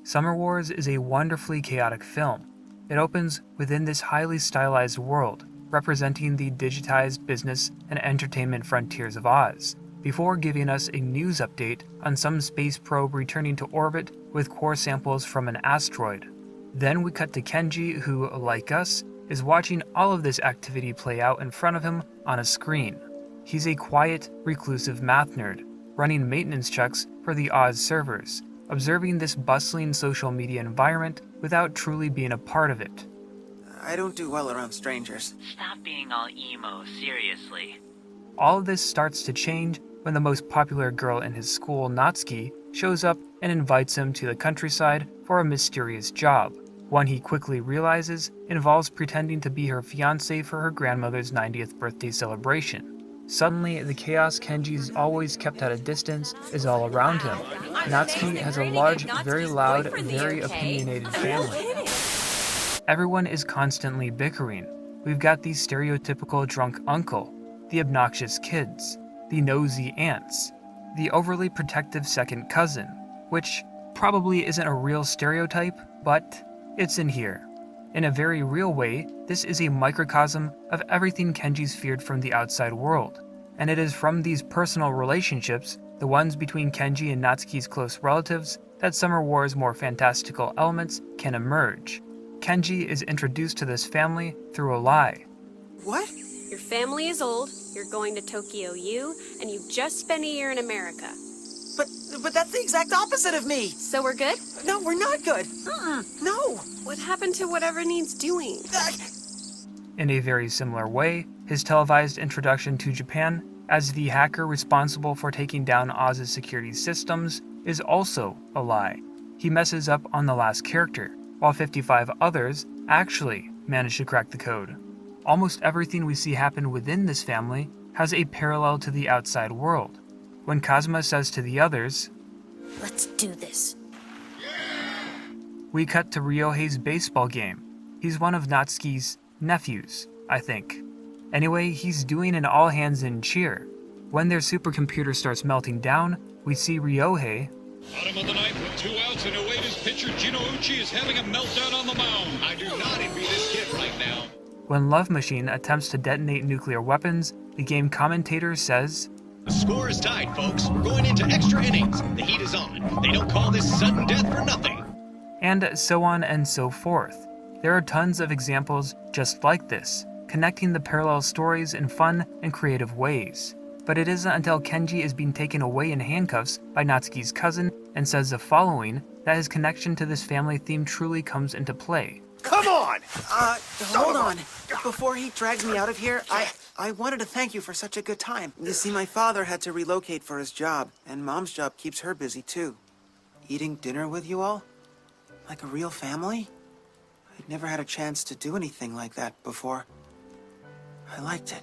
Summer Wars is a wonderfully chaotic film. It opens within this highly stylized world, representing the digitized business and entertainment frontiers of Oz, before giving us a news update on some space probe returning to orbit with core samples from an asteroid. Then we cut to Kenji, who, like us, is watching all of this activity play out in front of him on a screen. He's a quiet, reclusive math nerd, running maintenance checks for the Oz servers, observing this bustling social media environment without truly being a part of it. I don't do well around strangers. Stop being all emo, seriously. All of this starts to change when the most popular girl in his school, Natsuki, shows up and invites him to the countryside for a mysterious job. One he quickly realizes involves pretending to be her fiancé for her grandmother's 90th birthday celebration. Suddenly, the chaos Kenji's always kept at a distance is all around him. Natsuki has a large, very loud, very opinionated family. Everyone is constantly bickering. We've got the stereotypical drunk uncle, the obnoxious kids, the nosy aunts, the overly protective second cousin, which probably isn't a real stereotype, but it's in here. In a very real way, this is a microcosm of everything Kenji's feared from the outside world, and it is from these personal relationships, the ones between Kenji and Natsuki's close relatives, that Summer War's more fantastical elements can emerge. Kenji is introduced to this family through a lie. What? Your family is old, you're going to Tokyo U, and you've just spent a year in America. But that's the exact opposite of me. So we're good? No, we're not good. No. What happened to whatever needs doing? In a very similar way, his televised introduction to Japan as the hacker responsible for taking down Oz's security systems is also a lie. He messes up on the last character, while 55 others actually manage to crack the code. Almost everything we see happen within this family has a parallel to the outside world. When Kazuma says to the others, "Let's do this." we cut to Ryohei's baseball game. He's one of Natsuki's nephews, I think. Anyway, he's doing an all-hands-in cheer. When their supercomputer starts melting down, we see Ryohei. Bottom of the ninth with 2 outs, and Ueda's pitcher Jino Uchi is having a meltdown on the mound. I do not envy this kid right now. When Love Machine attempts to detonate nuclear weapons, the game commentator says, The score is tied, folks. We're going into extra innings. The heat is on. They don't call this sudden death for nothing. And so on and so forth. There are tons of examples just like this, connecting the parallel stories in fun and creative ways. But it isn't until Kenji is being taken away in handcuffs by Natsuki's cousin and says the following that his connection to this family theme truly comes into play. Come on! Hold on. Before he drags me out of here, I wanted to thank you for such a good time. You see, my father had to relocate for his job, and Mom's job keeps her busy too. Eating dinner with you all? Like a real family? I'd never had a chance to do anything like that before. I liked it.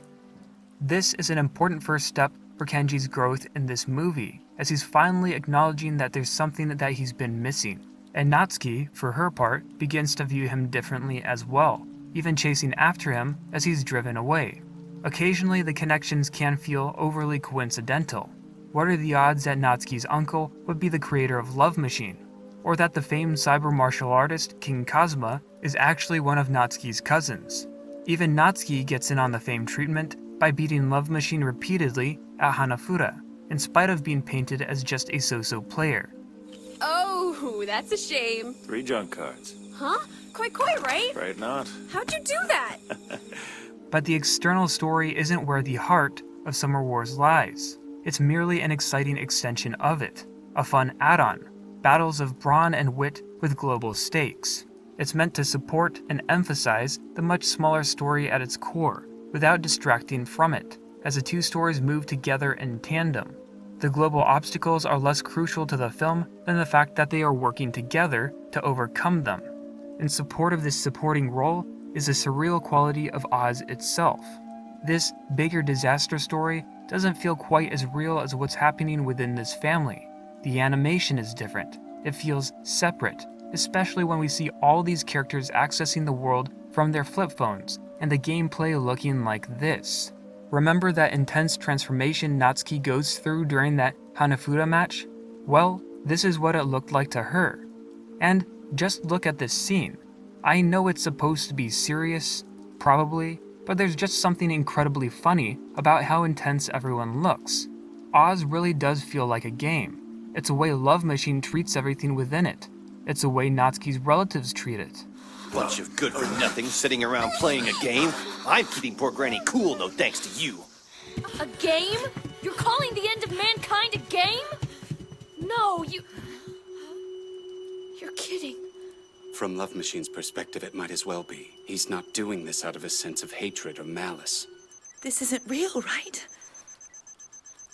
This is an important first step for Kenji's growth in this movie, as he's finally acknowledging that there's something that he's been missing. And Natsuki, for her part, begins to view him differently as well, even chasing after him as he's driven away. Occasionally, the connections can feel overly coincidental. What are the odds that Natsuki's uncle would be the creator of Love Machine? Or that the famed cyber martial artist King Kazuma is actually one of Natsuki's cousins? Even Natsuki gets in on the famed treatment by beating Love Machine repeatedly at Hanafura, in spite of being painted as just a so-so player. Oh, that's a shame. 3 junk cards. Huh? Quite, right? Right not. How'd you do that? But the external story isn't where the heart of Summer Wars lies. It's merely an exciting extension of it, a fun add-on, battles of brawn and wit with global stakes. It's meant to support and emphasize the much smaller story at its core, without distracting from it, as the two stories move together in tandem. The global obstacles are less crucial to the film than the fact that they are working together to overcome them. In support of this supporting role is the surreal quality of Oz itself. This bigger disaster story doesn't feel quite as real as what's happening within this family. The animation is different. It feels separate, especially when we see all these characters accessing the world from their flip phones, and the gameplay looking like this. Remember that intense transformation Natsuki goes through during that Hanafura match? Well, this is what it looked like to her. And just look at this scene. I know it's supposed to be serious, probably, but there's just something incredibly funny about how intense everyone looks. Oz really does feel like a game. It's a way Love Machine treats everything within it. It's a way Natsuki's relatives treat it. Bunch of good-for-nothing sitting around playing a game. I'm keeping poor Granny cool, no thanks to you. A game? You're calling the end of mankind a game? No, You're kidding. From Love Machine's perspective, it might as well be. He's not doing this out of a sense of hatred or malice. This isn't real, right?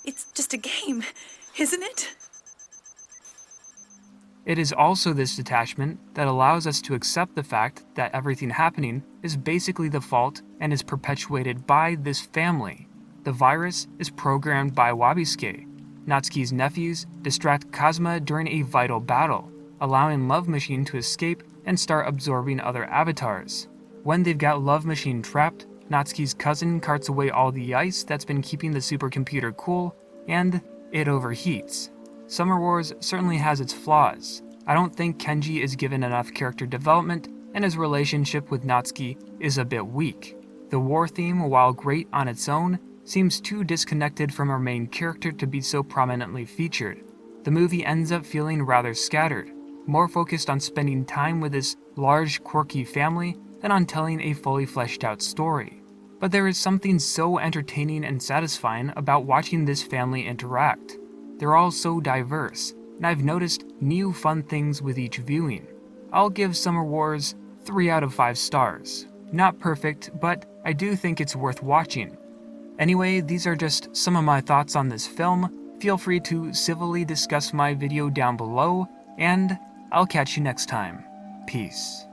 It's just a game, isn't it? It is also this detachment that allows us to accept the fact that everything happening is basically the fault and is perpetuated by this family. The virus is programmed by Wabisuke. Natsuki's nephews distract Kazuma during a vital battle, allowing Love Machine to escape and start absorbing other avatars. When they've got Love Machine trapped, Natsuki's cousin carts away all the ice that's been keeping the supercomputer cool, and it overheats. Summer Wars certainly has its flaws. I don't think Kenji is given enough character development, and his relationship with Natsuki is a bit weak. The war theme, while great on its own, seems too disconnected from our main character to be so prominently featured. The movie ends up feeling rather scattered, more focused on spending time with this large, quirky family than on telling a fully fleshed out story. But there is something so entertaining and satisfying about watching this family interact. They're all so diverse, and I've noticed new fun things with each viewing. I'll give Summer Wars 3 out of 5 stars. Not perfect, but I do think it's worth watching. Anyway, these are just some of my thoughts on this film. Feel free to civilly discuss my video down below, and I'll catch you next time. Peace.